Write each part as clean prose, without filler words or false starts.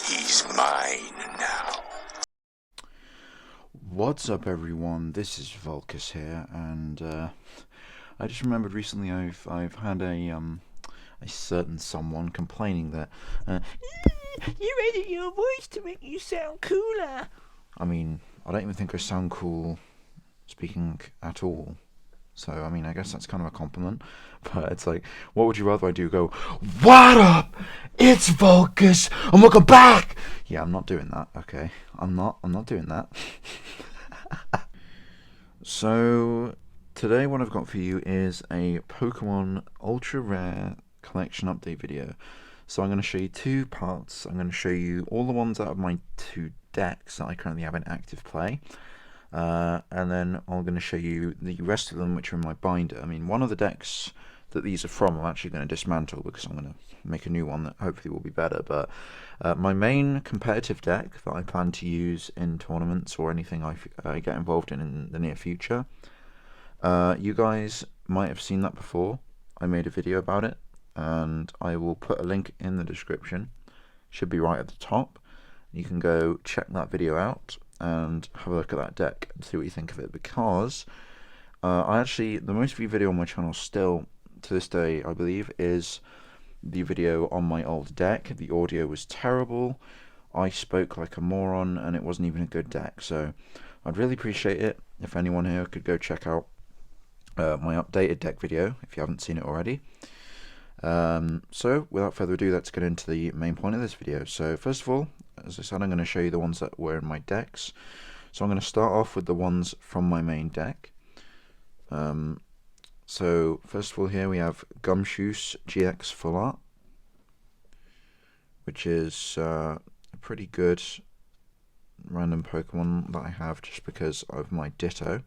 He's mine now. What's up, everyone? This is Volkus here, and I just remembered recently I've had a certain someone complaining that you edit your voice to make you sound cooler. I mean, I don't even think I sound cool speaking at all. So, I mean, I guess that's kind of a compliment. But it's like, what would you rather I do? Go, what up? It's Volkus, and welcome back! Yeah, I'm not doing that, okay? I'm not doing that. So, today what I've got for you is a Pokemon Ultra Rare Collection Update video. So I'm going to show you two parts. I'm going to show you all the ones out of my two decks that I currently have in active play. And then I'm going to show you the rest of them which are in my binder. I mean, one of the decks that these are from I'm actually going to dismantle because I'm going to make a new one that hopefully will be better. But my main competitive deck that I plan to use in tournaments or anything I get involved in the near future, you guys might have seen that before. I made a video about it, and I will put a link in the description. Should be right at the top. You can go check that video out and have a look at that deck and see what you think of it, because the most viewed video on my channel still to this day, I believe, is the video on my old deck. The audio was terrible, I spoke like a moron, and it wasn't even a good deck. So I'd really appreciate it if anyone here could go check out my updated deck video if you haven't seen it already. So without further ado, let's get into the main point of this video. So first of all, as I said, I'm going to show you the ones that were in my decks. So I'm going to start off with the ones from my main deck. So first of all, here we have Gumshoos GX Full Art, which is a pretty good random Pokemon that I have just because of my Ditto.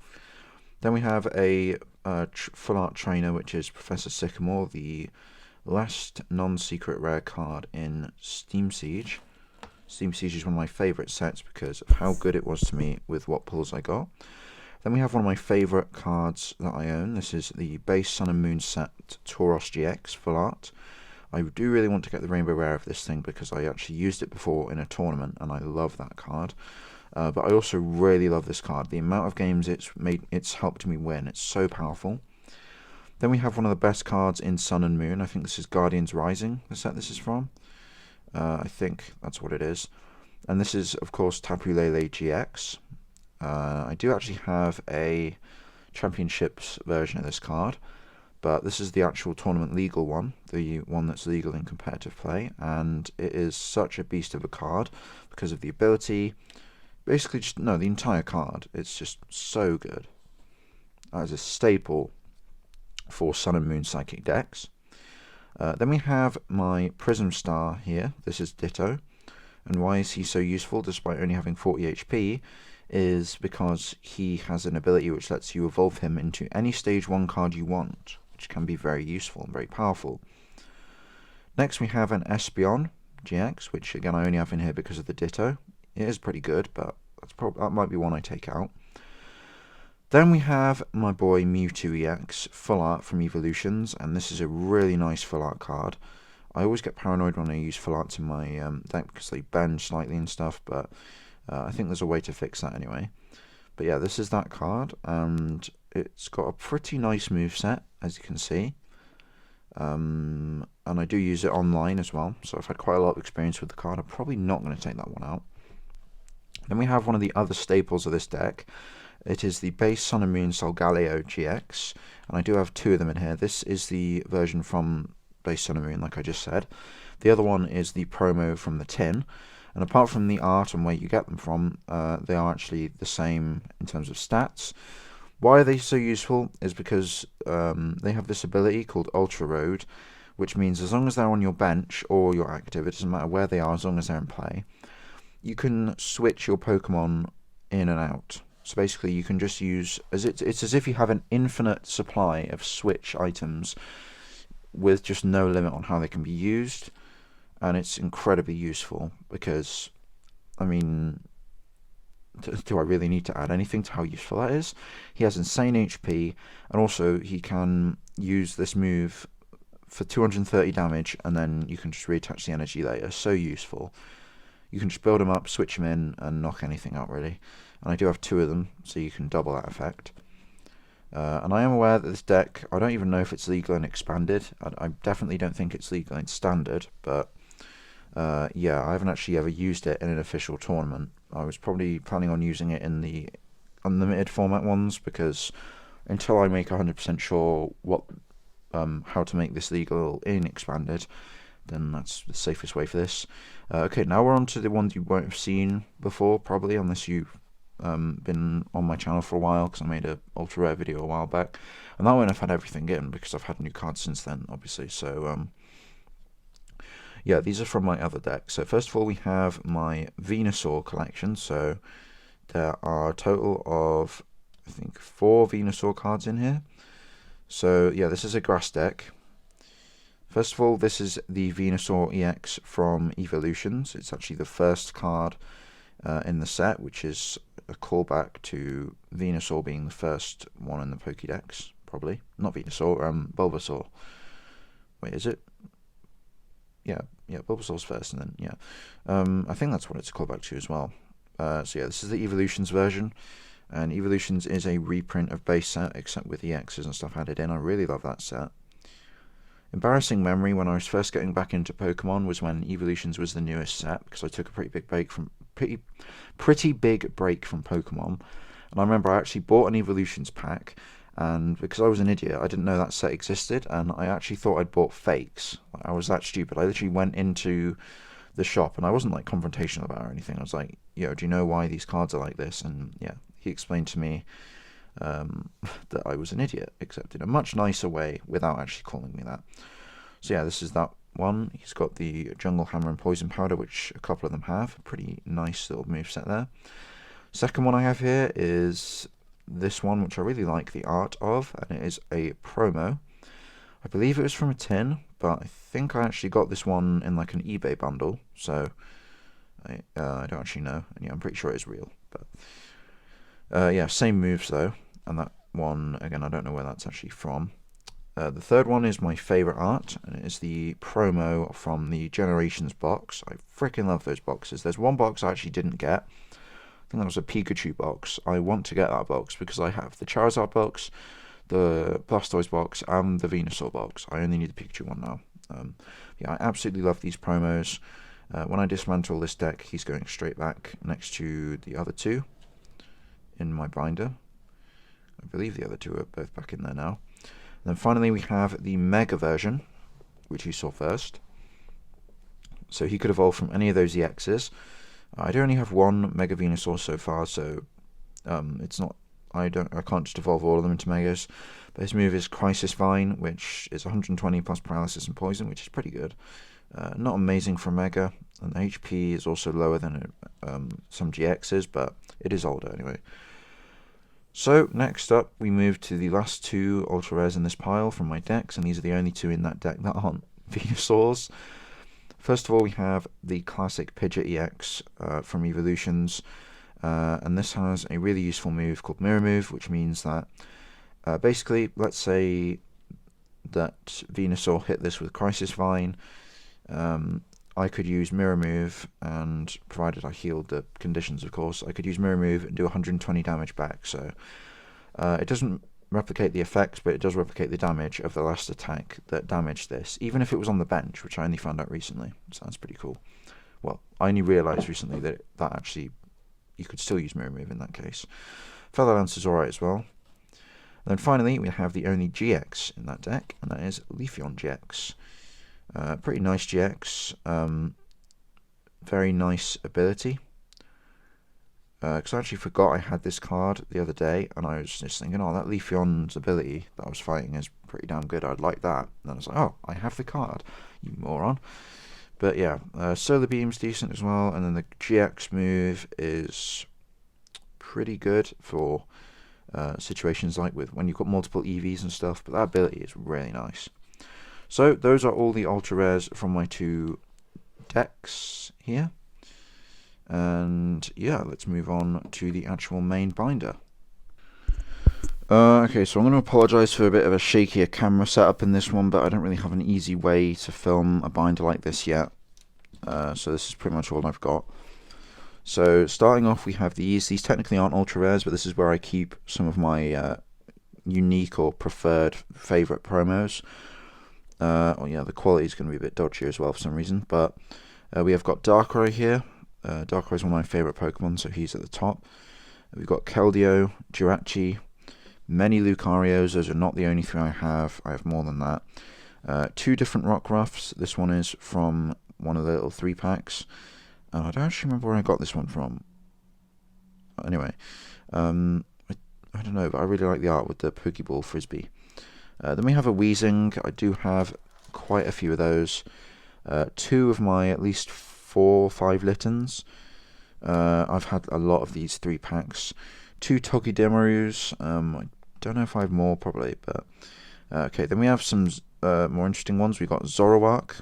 Then we have a Full Art Trainer, which is Professor Sycamore, the last non-secret rare card in Steam Siege. Steam Siege is one of my favourite sets because of how good it was to me with what pulls I got. Then we have one of my favourite cards that I own. This is the base Sun and Moon set Tauros GX Full Art. I do really want to get the Rainbow Rare of this thing because I actually used it before in a tournament and I love that card. But I also really love this card. The amount of games it's helped me win. It's so powerful. Then we have one of the best cards in Sun and Moon. I think this is Guardians Rising, the set this is from. I think that's what it is. And this is, of course, Tapu Lele GX. I do actually have a Championships version of this card, but this is the actual tournament legal one, the one that's legal in competitive play, and it is such a beast of a card because of the ability. Basically, the entire card. It's just so good. That is a staple for Sun and Moon Psychic decks. Then we have my Prism Star here. This is Ditto. And why is he so useful despite only having 40 HP? Is because he has an ability which lets you evolve him into any stage 1 card you want, which can be very useful and very powerful. Next we have an Espeon GX, which again I only have in here because of the Ditto. It is pretty good, but that might be one I take out. Then we have my boy Mewtwo EX Full Art from Evolutions, and this is a really nice Full Art card. I always get paranoid when I use Full Arts in my deck because they bend slightly and stuff, but I think there's a way to fix that anyway. But yeah, this is that card, and it's got a pretty nice moveset, as you can see. And I do use it online as well, so I've had quite a lot of experience with the card. I'm probably not going to take that one out. Then we have one of the other staples of this deck. It is the base Sun and Moon Solgaleo GX, and I do have two of them in here. This is the version from base Sun and Moon, like I just said. The other one is the promo from the tin. And apart from the art and where you get them from, they are actually the same in terms of stats. Why are they so useful is because they have this ability called Ultra Road, which means as long as they're on your bench or you're active, it doesn't matter where they are as long as they're in play, you can switch your Pokemon in and out. So basically you can just use, it's as if you have an infinite supply of switch items with just no limit on how they can be used. And it's incredibly useful because, I mean, do I really need to add anything to how useful that is? He has insane HP, and also he can use this move for 230 damage, and then you can just reattach the energy later. So useful. you can just build them up, switch them in, and knock anything out really. And I do have 2 of them, so you can double that effect. And I am aware that this deck, I don't even know if it's legal in expanded. I definitely don't think it's legal in standard, but yeah, I haven't actually ever used it in an official tournament. I was probably planning on using it in the unlimited format ones, because until I make 100% sure what how to make this legal in expanded, then that's the safest way for this. Okay, now we're on to the ones you won't have seen before, probably, unless you've been on my channel for a while, because I made a ultra rare video a while back, and that one I've had everything in, because I've had new cards since then, obviously. So yeah, these are from my other deck. So first of all, we have my Venusaur collection. So there are a total of, I think, 4 Venusaur cards in here. So yeah, this is a grass deck. First of all, this is the Venusaur EX from Evolutions. It's actually the first card in the set, which is a callback to Venusaur being the first one in the Pokédex, probably. Not Venusaur, Bulbasaur. Wait, is it? Yeah, Bulbasaur's first, and then, yeah. I think that's what it's a callback to as well. So yeah, this is the Evolutions version, and Evolutions is a reprint of base set, except with EXs and stuff added in. I really love that set. Embarrassing memory when I was first getting back into Pokemon was when Evolutions was the newest set, because I took a pretty big break from Pokemon, and I remember I actually bought an Evolutions pack, and because I was an idiot, I didn't know that set existed, and I actually thought I'd bought fakes. I was that stupid. I literally went into the shop, and I wasn't like confrontational about it or anything. I was like, yo, do you know why these cards are like this? And yeah, he explained to me that I was an idiot, except in a much nicer way, without actually calling me that. So yeah, this is that one. He's got the Jungle Hammer and Poison Powder, which a couple of them have. Pretty nice little moveset there. Second one I have here is this one, which I really like the art of, and it is a promo. I believe it was from a tin, but I think I actually got this one in like an eBay bundle, so I don't actually know, and yeah, I'm pretty sure it is real. But yeah, same moves though, and that one, again, I don't know where that's actually from. The third one is my favourite art, and it is the promo from the Generations box. I freaking love those boxes. There's one box I actually didn't get. I think that was a Pikachu box. I want to get that box because I have the Charizard box, the Blastoise box, and the Venusaur box. I only need the Pikachu one now. Yeah, I absolutely love these promos. When I dismantle this deck, he's going straight back next to the other 2 in my binder. I believe the other 2 are both back in there now. And then finally we have the Mega version, which you saw first. So he could evolve from any of those EXs. I do only have 1 Mega Venusaur so far, so it's not. I can't just evolve all of them into Megas. But his move is Crisis Vine, which is 120 plus Paralysis and Poison, which is pretty good. Not amazing for Mega, and the HP is also lower than some GXs, but it is older anyway. So next up, we move to the last 2 ultra rares in this pile from my decks, and these are the only 2 in that deck that aren't Venusaurs. First of all, we have the classic Pidgeot EX from Evolutions, and this has a really useful move called Mirror Move, which means that basically, let's say that Venusaur hit this with Crisis Vine, I could use Mirror Move, and provided I healed the conditions, of course, I could use Mirror Move and do 120 damage back. So it doesn't replicate the effects, but it does replicate the damage of the last attack that damaged this, even if it was on the bench, which I only found out recently. So that's pretty cool. Well, I only realised recently that actually you could still use Mirror Move in that case. Feather Lance is alright as well. And then finally, we have the only GX in that deck, and that is Leafeon GX. Pretty nice GX, very nice ability, because I actually forgot I had this card the other day, and I was just thinking, oh, that Leafeon's ability that I was fighting is pretty damn good, I'd like that, and then I was like, oh, I have the card, you moron. But yeah, Solar Beam's decent as well, and then the GX move is pretty good for situations like when you've got multiple EVs and stuff, but that ability is really nice. So those are all the ultra rares from my 2 decks here, and yeah, let's move on to the actual main binder. Okay, so I'm going to apologise for a bit of a shakier camera setup in this one, but I don't really have an easy way to film a binder like this yet, so this is pretty much all I've got. So starting off, we have these. These technically aren't ultra rares, but this is where I keep some of my unique or preferred favorite promos. Oh yeah, the quality is going to be a bit dodgy as well for some reason, but we have got Darkrai here. Darkrai is one of my favorite Pokemon, so he's at the top. We've got Keldeo, Jirachi, many Lucarios. Those are not the only three I have. I have more than that. 2 different Rockruffs. This one is from one of the little 3-packs. I don't actually remember where I got this one from. Anyway, I don't know, but I really like the art with the Pokeball Frisbee. Then we have a Weezing. I do have quite a few of those. 2 of my at least 4 or 5 Littens. I've had a lot of these 3-packs. 2 Togedemaru's. I don't know if I have more, probably, but okay. Then we have some more interesting ones. We got Zoroark,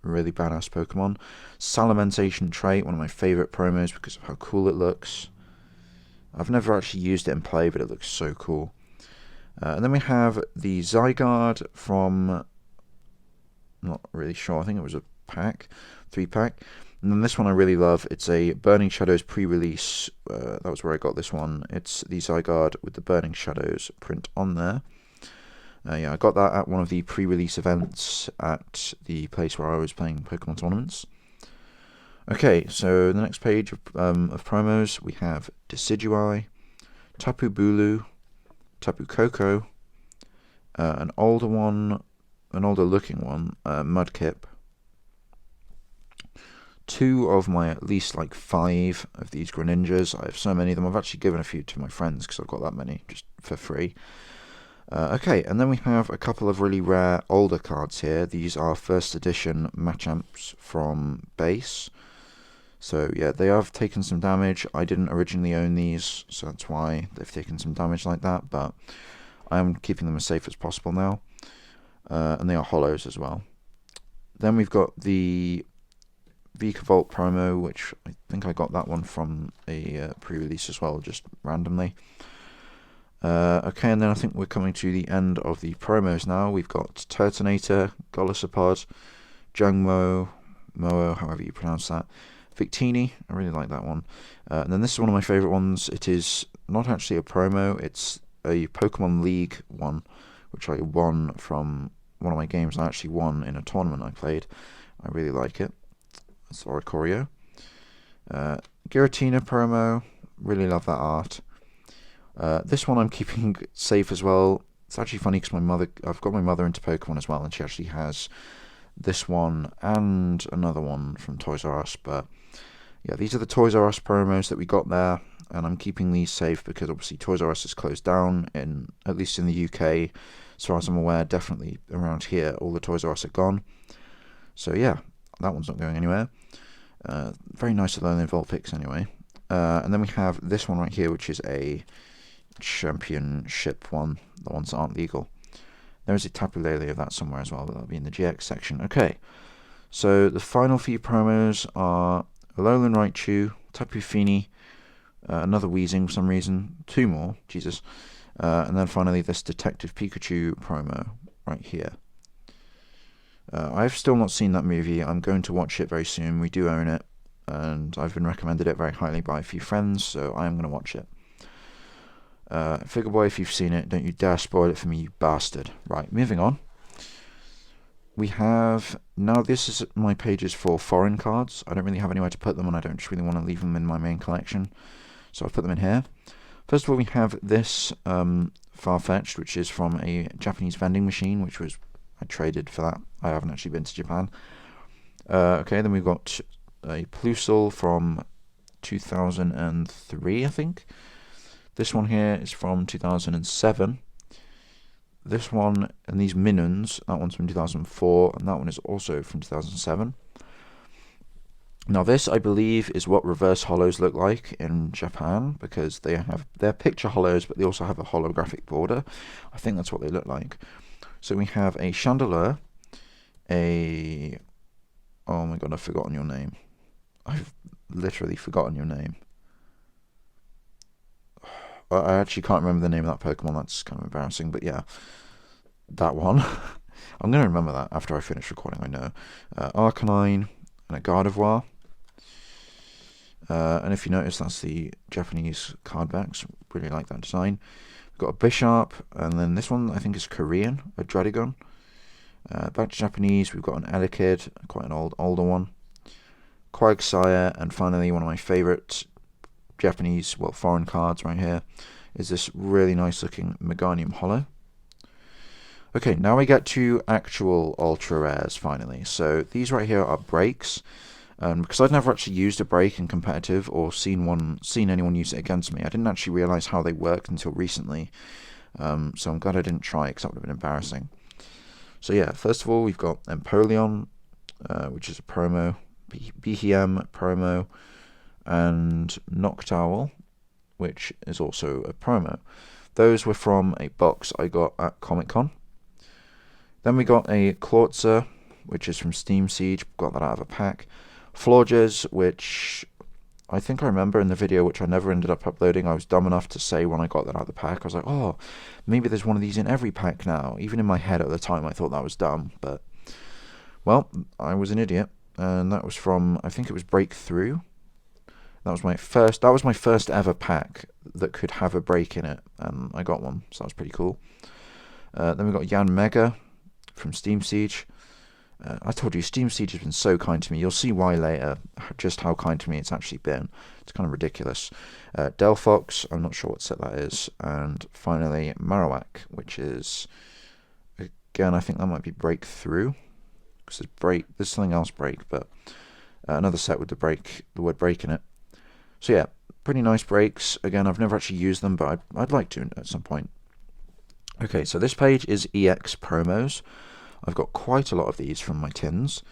really badass Pokemon. Salamentation Trait, one of my favorite promos because of how cool it looks. I've never actually used it in play, but it looks so cool. And then we have the Zygarde from, I'm not really sure, I think it was a pack, 3-pack. And then this one I really love. It's a Burning Shadows pre-release. That was where I got this one. It's the Zygarde with the Burning Shadows print on there. Yeah, I got that at one of the pre-release events at the place where I was playing Pokemon tournaments. Okay, so the next page of promos, we have Decidueye, Tapu Bulu, Tapu Koko, an older looking one, Mudkip. 2 of my at least like 5 of these Greninjas. I have so many of them. I've actually given a few to my friends because I've got that many just for free. Okay, and then we have a couple of really rare older cards here. These are first edition Machamps from base. So yeah, they have taken some damage. I didn't originally own these, so that's why they've taken some damage like that, but I am keeping them as safe as possible now. And they are hollows as well. Then we've got the Vikavolt promo, which I think I got that one from a pre-release as well, just randomly. Okay, and then I think we're coming to the end of the promos now. We've got Turtonator, Golisopod, Jungmo, Moo, however you pronounce that, Victini, I really like that one. And then this is one of my favourite ones. It is not actually a promo, it's a Pokemon League one, which I won from one of my games. I actually won in a tournament I played. I really like it. It's Oricorio. Giratina promo, really love that art. This one I'm keeping safe as well. It's actually funny because I've got my mother into Pokemon as well, and she actually has this one and another one from Toys R Us. But yeah, these are the Toys R Us promos that we got there, and I'm keeping these safe because obviously Toys R Us is closed down, at least in the UK, as far as I'm aware. Definitely around here, all the Toys R Us are gone. So yeah, that one's not going anywhere. Very nice Alolan Vulpix anyway. And then we have this one right here, which is a championship one, the ones that aren't legal. There is a Tapu Lele of that somewhere as well, but that'll be in the GX section. Okay, so the final few promos are Alolan Raichu, Tapu Fini, another Weezing for some reason, 2 more, Jesus, and then finally this Detective Pikachu promo right here. I've still not seen that movie. I'm going to watch it very soon. We do own it, and I've been recommended it very highly by a few friends, so I am going to watch it. Figure Boy, if you've seen it, don't you dare spoil it for me, you bastard. Right, moving on. We have, now this is my pages for foreign cards. I don't really have anywhere to put them, and I don't just really want to leave them in my main collection, so I've put them in here. First of all, we have this Farfetch'd, which is from a Japanese vending machine, which was, I traded for that. I haven't actually been to Japan. Okay, then we've got a Plusle from 2003, I think. This one here is from 2007. This one, and these Minons, that one's from 2004, and that one is also from 2007. Now this, I believe, is what reverse hollows look like in Japan, because they're picture hollows, but they also have a holographic border. I think that's what they look like. So we have a Chandelure, oh my god, I've forgotten your name. I've literally forgotten your name. I actually can't remember the name of that Pokemon. That's kind of embarrassing, but yeah, that one. I'm going to remember that after I finish recording, I know. Arcanine and a Gardevoir. And if you notice, that's the Japanese card backs. Really like that design. We've got a Bisharp, and then this one I think is Korean, a Dradagon. Back to Japanese, we've got an Elekid, quite an older one. Quagsire, and finally one of my favourite Japanese, well, foreign cards right here, is this really nice looking Meganium Holo. Okay, now we get to actual ultra rares finally. So these right here are breaks. Because I'd never actually used a break in competitive or seen anyone use it against me, I didn't actually realise how they worked until recently. So I'm glad I didn't try it because that would have been embarrassing. So yeah, first of all we've got Empoleon, which is a promo, Behem promo, and Noctowl, which is also a promo. Those were from a box I got at Comic Con. Then we got a Clawitzer, which is from Steam Siege, got that out of a pack. Florges, which I think I remember in the video, which I never ended up uploading. I was dumb enough to say when I got that out of the pack, I was like, oh, maybe there's one of these in every pack now. Even in my head at the time, I thought that was dumb. But, well, I was an idiot. And that was from, I think it was Breakthrough. That was my first ever pack that could have a break in it. And I got one, so that was pretty cool. Then we got Yan Mega from Steam Siege. I told you, Steam Siege has been so kind to me. You'll see why later, just how kind to me it's actually been. It's kind of ridiculous. Delphox, I'm not sure what set that is. And finally, Marowak, which is, again, I think that might be Breakthrough. Because there's something else break, but another set with the word break in it. So yeah, pretty nice breaks. Again, I've never actually used them, but I'd like to at some point. Okay, so this page is EX promos. I've got quite a lot of these from my tins.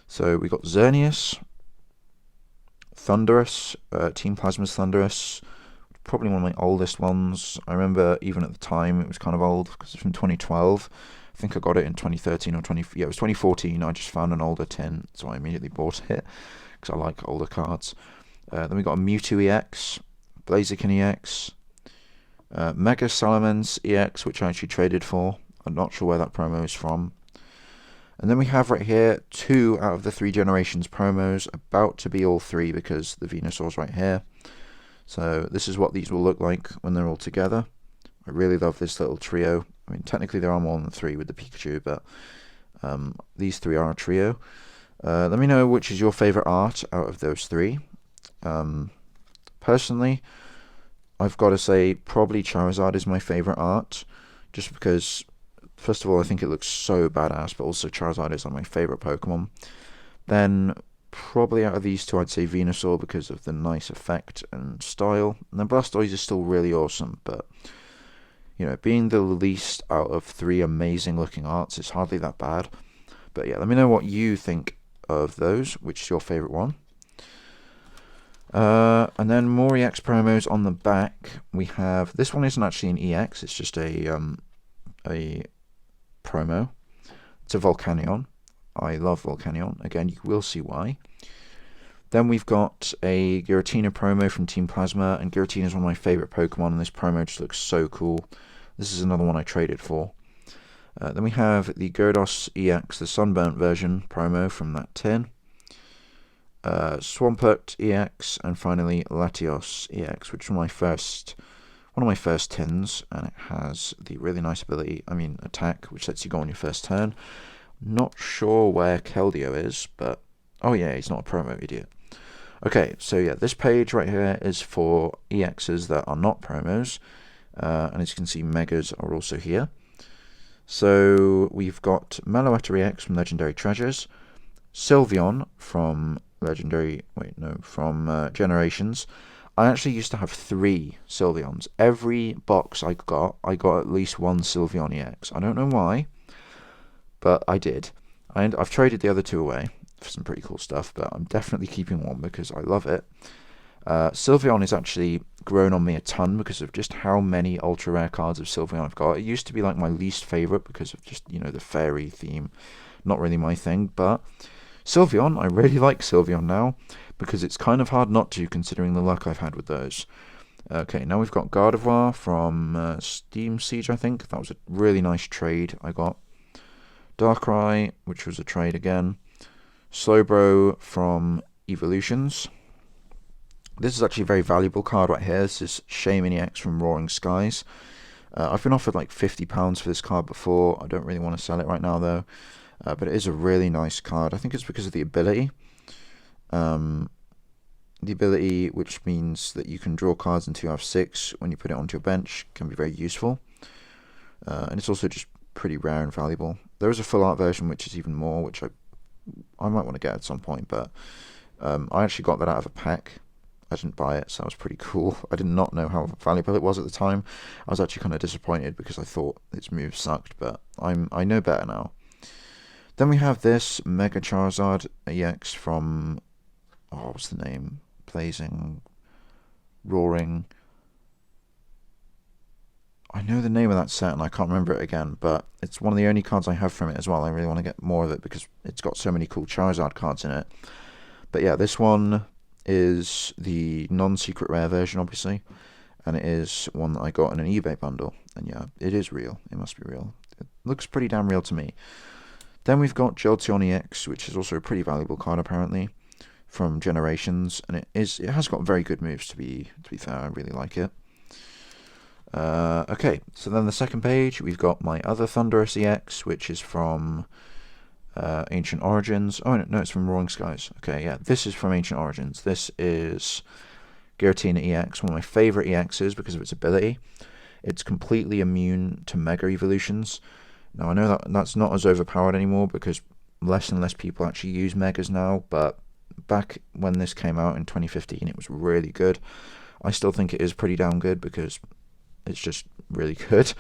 So we got Xerneas, Thundurus, Team Plasma's Thundurus, probably one of my oldest ones. I remember even at the time it was kind of old because it's from 2012. I think I got it in 2013 or it was 2014. I just found an older tin, so I immediately bought it because I like older cards. Then we got a Mewtwo EX, Blaziken EX, Mega Salamence EX, which I actually traded for. I'm not sure where that promo is from. And then we have right here 2 out of the 3 generations promos, about to be all 3 because the Venusaur's right here. So this is what these will look like when they're all together. I really love this little trio. I mean, technically there are more than 3 with the Pikachu, but these 3 are a trio. Let me know which is your favourite art out of those 3. Personally, I've got to say probably Charizard is my favourite art, just because, first of all, I think it looks so badass, but also Charizard is one of my favourite Pokemon. Then, probably out of these 2, I'd say Venusaur because of the nice effect and style. And then Blastoise is still really awesome, but, you know, being the least out of 3 amazing looking arts, it's hardly that bad. But yeah, let me know what you think of those, which is your favourite one. And then more EX promos on the back. We have, this one isn't actually an EX, it's just a promo. It's a Volcanion. I love Volcanion. Again, you will see why. Then we've got a Giratina promo from Team Plasma, and Giratina is one of my favourite Pokemon, and this promo just looks so cool. This is another one I traded for. Then we have the Gyarados EX, the Sunburnt version promo from that tin. Swampert EX, and finally Latios EX, which is one of my first tins, and it has the really nice ability, attack, which lets you go on your first turn. Not sure where Keldeo is, but oh yeah, he's not a promo, idiot. Okay, so yeah, this page right here is for EXs that are not promos, and as you can see, Megas are also here. So we've got Meloetta EX from Legendary Treasures, Sylveon from Generations. I actually used to have 3 Sylveons. Every box I got at least 1 Sylveon EX. I don't know why, but I did. And I've traded the other 2 away for some pretty cool stuff, but I'm definitely keeping one because I love it. Sylveon has actually grown on me a ton because of just how many ultra rare cards of Sylveon I've got. It used to be like my least favourite because of just, the fairy theme. Not really my thing, but Sylveon, I really like Sylveon now because it's kind of hard not to, considering the luck I've had with those. Okay, now we've got Gardevoir from Steam Siege, I think. That was a really nice trade I got. Darkrai, which was a trade again. Slowbro from Evolutions. This is actually a very valuable card right here. This is Shaman EX from Roaring Skies. I've been offered like £50 for this card before. I don't really want to sell it right now though. But it is a really nice card. I think it's because of the ability. The ability, which means that you can draw cards until you have 6 when you put it onto your bench, can be very useful. And it's also just pretty rare and valuable. There is a full art version which is even more, which I might want to get at some point, but I actually got that out of a pack. I didn't buy it, so that was pretty cool. I did not know how valuable it was at the time. I was actually kind of disappointed because I thought its moves sucked, but I know better now. Then we have this Mega Charizard EX from, what's the name? Blazing, Roaring. I know the name of that set and I can't remember it again, but it's one of the only cards I have from it as well. I really want to get more of it because it's got so many cool Charizard cards in it. But yeah, this one is the non-secret rare version, obviously, and it is one that I got in an eBay bundle. And yeah, it is real. It must be real. It looks pretty damn real to me. Then we've got Jolteon EX, which is also a pretty valuable card apparently, from Generations, and it has got very good moves to be fair. I really like it. Okay, so then the second page we've got my other Thundurus EX, which is from Ancient Origins. Oh no, it's from Roaring Skies. Okay, yeah, this is from Ancient Origins. This is Giratina EX, one of my favourite EXs because of its ability. It's completely immune to Mega Evolutions. Now I know that that's not as overpowered anymore because less and less people actually use Megas now, but back when this came out in 2015 it was really good. I still think it is pretty damn good because it's just really good.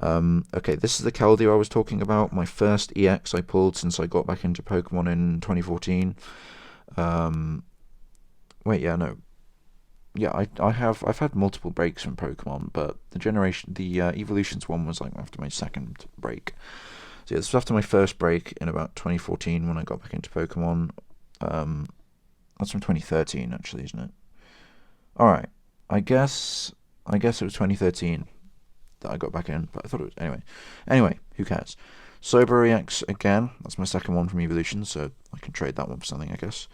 Okay, this is the Keldeo I was talking about, my first EX I pulled since I got back into Pokemon in 2014. I've had multiple breaks from Pokemon, but the Evolutions one was like after my second break. So yeah, this was after my first break in about 2014 when I got back into Pokemon. That's from 2013 actually, isn't it? Alright, I guess it was 2013 that I got back in, but I thought it was anyway, who cares? Sober EX again, that's my second one from Evolution, so I can trade that one for something, I guess.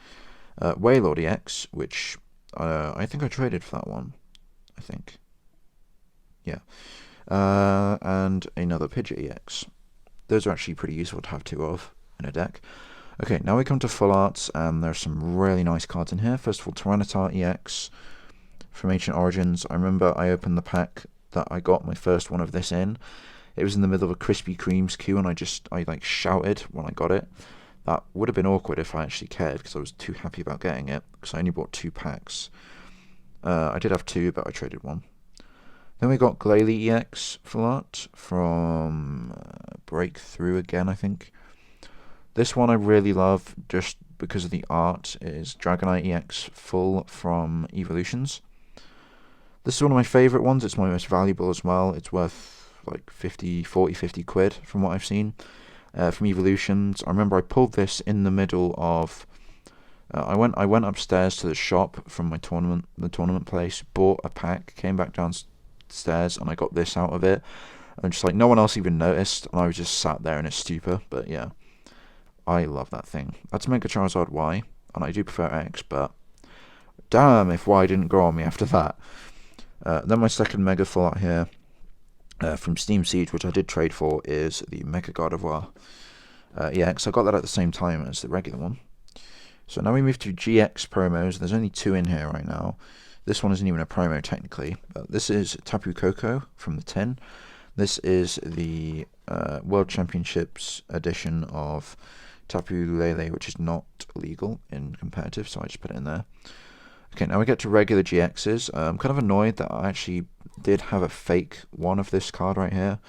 Wailord EX, which I think I traded for that one. I think. Yeah. And another Pidgeot EX. Those are actually pretty useful to have 2 of in a deck. Okay, now we come to full arts, and there's some really nice cards in here. First of all, Tyranitar EX from Ancient Origins. I remember I opened the pack that I got my first one of this in. It was in the middle of a Krispy Kreme's queue, and I like shouted when I got it. That would have been awkward if I actually cared, because I was too happy about getting it, because I only bought 2 packs. I did have 2, but I traded 1. Then we got Glalie EX full art from Breakthrough again, I think. This one I really love just because of the art. It is Dragonite EX full from Evolutions. This is one of my favourite ones. It's my most valuable as well. It's worth like 50 quid from what I've seen. From Evolutions. I remember I pulled this in the middle of I went upstairs to the shop from the tournament place, bought a pack, came back downstairs, and I got this out of it. And just like no one else even noticed, and I was just sat there in a stupor. But yeah, I love that thing. That's Mega Charizard Y, and I do prefer X, but damn if Y didn't grow on me after that. Then my second Mega full art here from Steam Siege, which I did trade for, is the Mega Gardevoir EX. I got that at the same time as the regular one. So now we move to GX promos. There's only 2 in here right now. This one isn't even a promo technically. This is Tapu Koko from the tin. This is the World Championships edition of Tapu Lele, which is not legal in competitive, so I just put it in there. Okay, now we get to regular GXs. I'm kind of annoyed that I actually did have a fake one of this card right here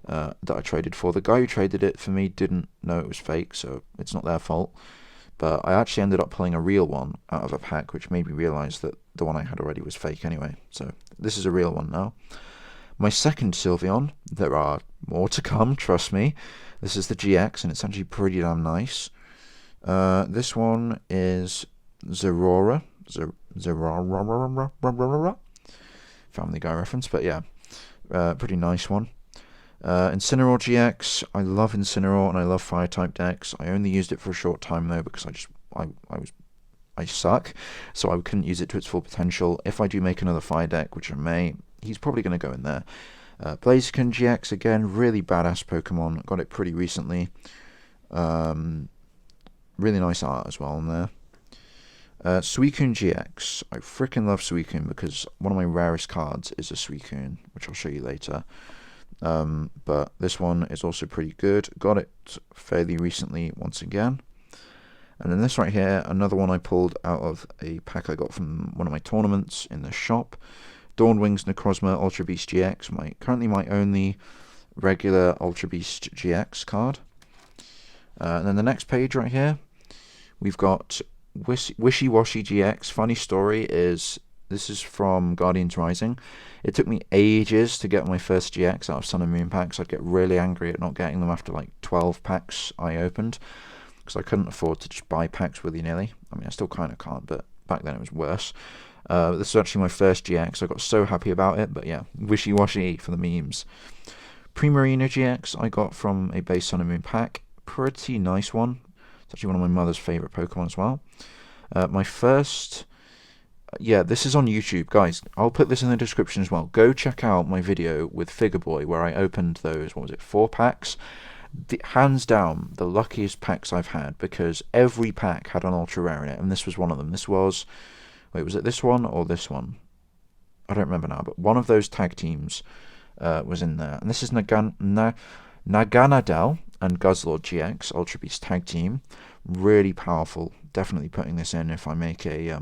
that I traded for. The guy who traded it for me didn't know it was fake, so it's not their fault. But I actually ended up pulling a real one out of a pack, which made me realise that the one I had already was fake anyway. So this is a real one now. My second Sylveon, there are more to come, trust me. This is the GX, and it's actually pretty damn nice. This one is Zeraora. Zeraora. Family Guy reference, but yeah. Pretty nice one. Incineroar GX. I love Incineroar and I love Fire-type decks. I only used it for a short time though because I was I suck, so I couldn't use it to its full potential. If I do make another fire deck, which I may, he's probably going to go in there. Blaziken GX, again, really badass Pokemon. Got it pretty recently. Really nice art as well in there. Suicune GX. I freaking love Suicune because one of my rarest cards is a Suicune, which I'll show you later. But this one is also pretty good. Got it fairly recently once again. And then this right here, another one I pulled out of a pack I got from one of my tournaments in the shop. Dawnwings Necrozma Ultra Beast GX, currently my only regular Ultra Beast GX card. And then the next page right here, we've got Wishy Washy GX. Funny story is, this is from Guardians Rising. It took me ages to get my first GX out of Sun and Moon packs. I'd get really angry at not getting them after like 12 packs I opened, because I couldn't afford to just buy packs willy-nilly. I mean, I still kind of can't, but back then it was worse. This is actually my first GX. I got so happy about it, but yeah, Wishy Washy for the memes. Primarina GX I got from a base Sun and Moon pack. Pretty nice one. It's actually one of my mother's favourite Pokemon as well. My first... yeah, this is on YouTube. Guys, I'll put this in the description as well. Go check out my video with Figure Boy where I opened those, 4 packs. Hands down, the luckiest packs I've had, because every pack had an ultra rare in it, and this was one of them. This was... wait, was it this one or this one? I don't remember now, but one of those tag teams was in there. And this is Naganadel and Guzzlord GX Ultra Beast tag team. Really powerful. Definitely putting this in if I make a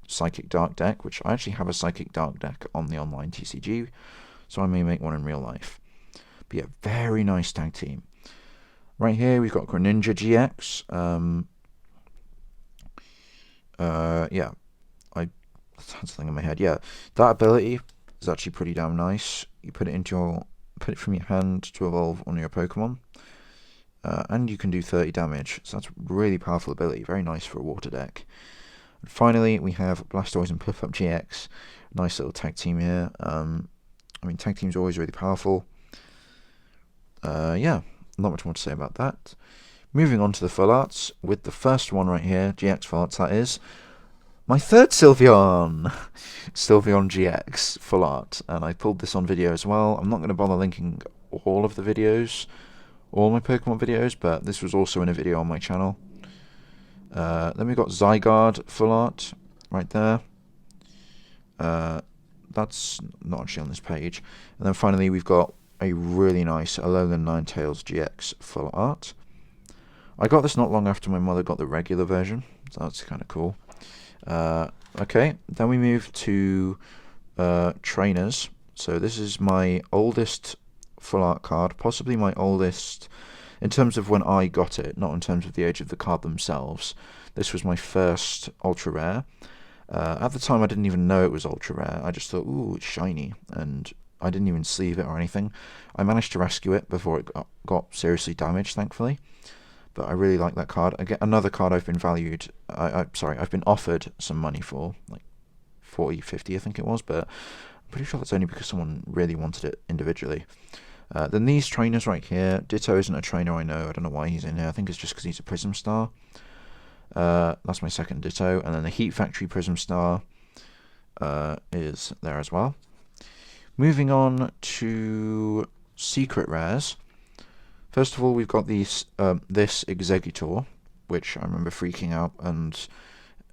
Psychic Dark deck, which I actually have a Psychic Dark deck on the online TCG, so I may make one in real life. But yeah, very nice tag team. Right here we've got Greninja GX. Yeah, that's something in my head. Yeah, that ability is actually pretty damn nice. You put it from your hand to evolve one of your Pokemon, and you can do 30 damage. So that's a really powerful ability. Very nice for a water deck. And finally, we have Blastoise and Piplup GX. Nice little tag team here. I mean, tag teams are always really powerful. Yeah, not much more to say about that. Moving on to the full arts, with the first one right here, GX full arts, that is. My third Sylveon! Sylveon GX full art, and I pulled this on video as well. I'm not going to bother linking all of the videos, all my Pokemon videos, but this was also in a video on my channel. Then we've got Zygarde full art, right there. That's not actually on this page. And then finally we've got a really nice Alolan Ninetales GX full art. I got this not long after my mother got the regular version, so that's kind of cool. Okay, then we move to trainers. So this is my oldest full art card, possibly my oldest in terms of when I got it, not in terms of the age of the card themselves. This was my first ultra rare. At the time I didn't even know it was ultra rare. I just thought, ooh, it's shiny, and I didn't even sleeve it or anything. I managed to rescue it before it got seriously damaged, thankfully. But I really like that card. Again, another card I've been valued. I've been offered some money for, like 40, 50, I think it was, but I'm pretty sure that's only because someone really wanted it individually. Then these trainers right here. Ditto isn't a trainer, I know. I don't know why he's in here. I think it's just because he's a Prism Star. That's my second Ditto. And then the Heat Factory Prism Star is there as well. Moving on to secret rares. First of all, we've got this Exeggutor, which I remember freaking out, and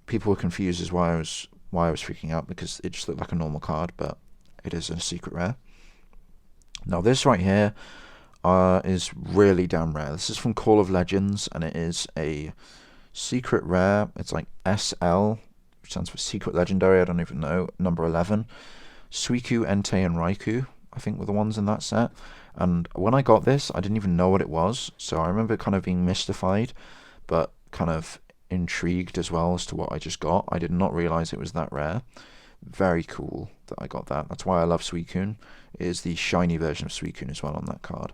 people were confused as why I was freaking out, because it just looked like a normal card, but it is a secret rare. Now this right here is really damn rare. This is from Call of Legends, and it is a secret rare. It's like SL, which stands for Secret Legendary, I don't even know, number 11. Suicune, Entei, and Raikou, I think, were the ones in that set. And when I got this, I didn't even know what it was, so I remember kind of being mystified, but kind of intrigued as well as to what I just got. I did not realise it was that rare. Very cool that I got that. That's why I love Suicune. It is the shiny version of Suicune as well on that card.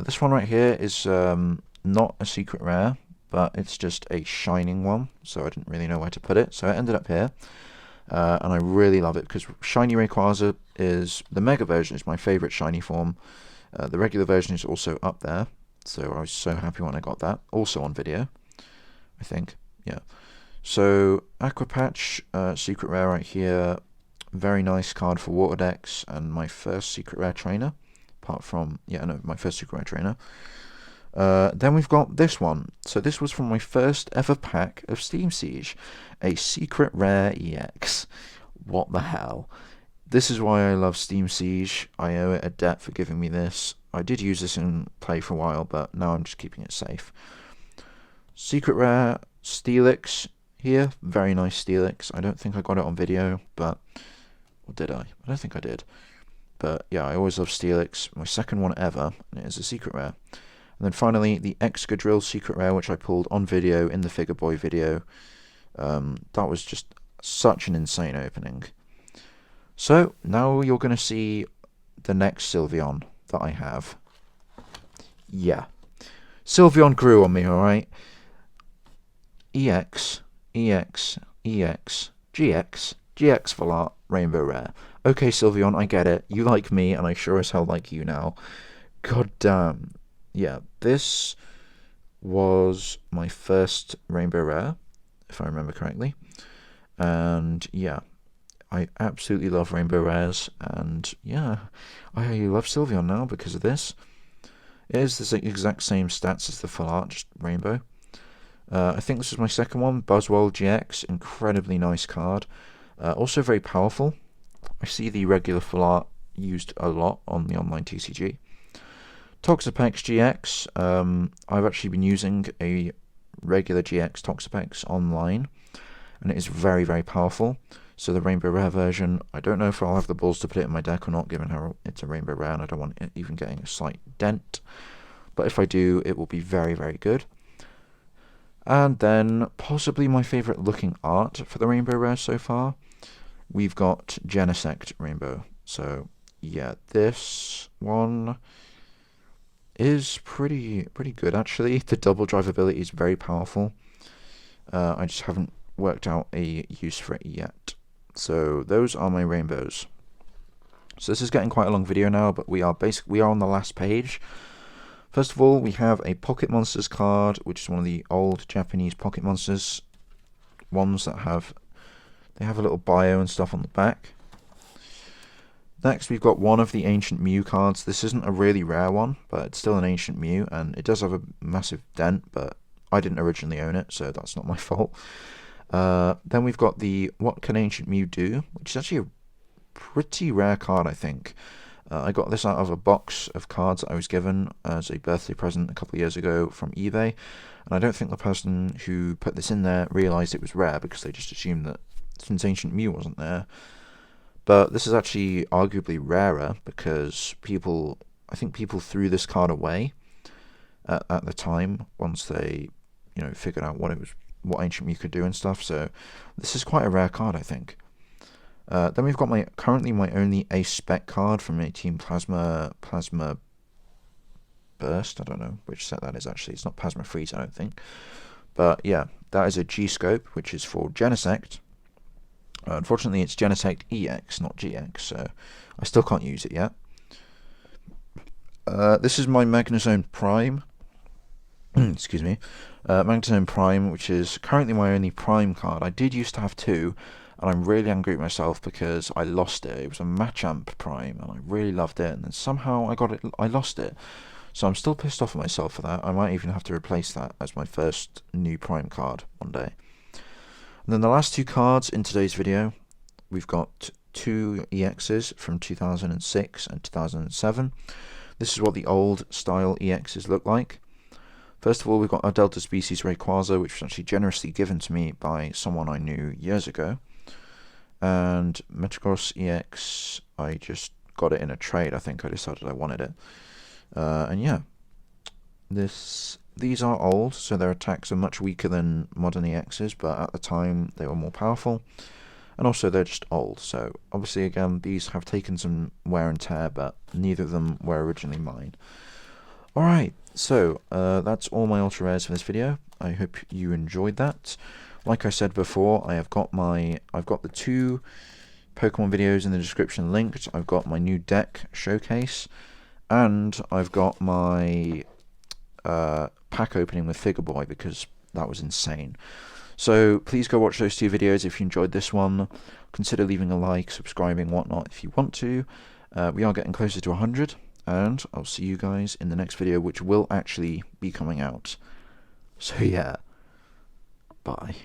This one right here is not a secret rare, but it's just a shining one, so I didn't really know where to put it, so it ended up here. And I really love it because Shiny Rayquaza is the Mega version is my favourite shiny form. The regular version is also up there, so I was so happy when I got that. Also on video, I think, yeah. So Aqua Patch, secret rare right here. Very nice card for water decks, and my first secret rare trainer. Apart from, my first secret rare trainer. Then we've got this one. So this was from my first ever pack of Steam Siege. A secret rare EX. What the hell? This is why I love Steam Siege. I owe it a debt for giving me this. I did use this in play for a while, but now I'm just keeping it safe. Secret rare Steelix here. Very nice Steelix. I don't think I got it on video, but... Or did I? I don't think I did. But yeah, I always love Steelix. My second one ever, and it is a secret rare. And then finally, the Excadrill secret rare, which I pulled on video in the Figure Boy video. That was just such an insane opening. So, now you're going to see the next Sylveon that I have. Yeah. Sylveon grew on me, alright? EX, EX, EX, GX, GX Full Art, Rainbow Rare. Okay, Sylveon, I get it. You like me, and I sure as hell like you now. God damn. Yeah, this was my first Rainbow Rare, if I remember correctly. And yeah, I absolutely love Rainbow Rares, and yeah, I love Sylveon now because of this. It is the exact same stats as the Full Art, just Rainbow. I think this is my second one, Buzzwole GX, incredibly nice card. Also very powerful. I see the regular Full Art used a lot on the online TCG. Toxapex GX, I've actually been using a regular GX Toxapex online, and it is very, very powerful. So the Rainbow Rare version, I don't know if I'll have the balls to put it in my deck or not, given how it's a Rainbow Rare and I don't want it even getting a slight dent. But if I do, it will be very, very good. And then, possibly my favourite looking art for the Rainbow Rare so far, we've got Genesect Rainbow. So, yeah, this one is pretty good, actually. The double drive ability is very powerful. I just haven't worked out a use for it yet. So, those are my rainbows. So this is getting quite a long video now, but we are on the last page. First of all, we have a Pocket Monsters card, which is one of the old Japanese Pocket Monsters ones that have a little bio and stuff on the back. Next, we've got one of the Ancient Mew cards. This isn't a really rare one, but it's still an Ancient Mew, and it does have a massive dent, but I didn't originally own it, so that's not my fault. Then we've got the What Can Ancient Mew Do, which is actually a pretty rare card, I think. I got this out of a box of cards that I was given as a birthday present a couple of years ago from eBay, and I don't think the person who put this in there realised it was rare because they just assumed that since Ancient Mew wasn't there. But this is actually arguably rarer because I think people threw this card away at the time once they, figured out what Ancient Mew could do and stuff. So this is quite a rare card, I think. Then we've got currently my only Ace Spec card from a Team Plasma Burst. I don't know which set that is actually. It's not Plasma Freeze, I don't think. But yeah, that is a G-Scope, which is for Genesect. Unfortunately, it's Genesect EX, not GX, so I still can't use it yet. This is my Magnezone Prime. Excuse me. Magnezone Prime, which is currently my only Prime card. I did used to have two, and I'm really angry at myself because I lost it. It was a Machamp Prime, and I really loved it, and then somehow I lost it. So I'm still pissed off at myself for that. I might even have to replace that as my first new Prime card one day. And then the last two cards in today's video, we've got two EXs from 2006 and 2007. This is what the old style EXs look like. First of all, we've got our Delta Species Rayquaza, which was actually generously given to me by someone I knew years ago. And Metagross EX, I just got it in a trade. I think I decided I wanted it. And yeah, these are old, so their attacks are much weaker than modern EXs, but at the time they were more powerful. And also they're just old, so obviously again these have taken some wear and tear, but neither of them were originally mine. Alright, so that's all my ultra rares for this video. I hope you enjoyed that. Like I said before, I've got the two Pokemon videos in the description linked. I've got my new deck showcase, and I've got my pack opening with Figure Boy because that was insane. So please go watch those 2 videos if you enjoyed this one. Consider leaving a like, subscribing, whatnot if you want to. We are getting closer to 100, and I'll see you guys in the next video, which will actually be coming out. So yeah, bye.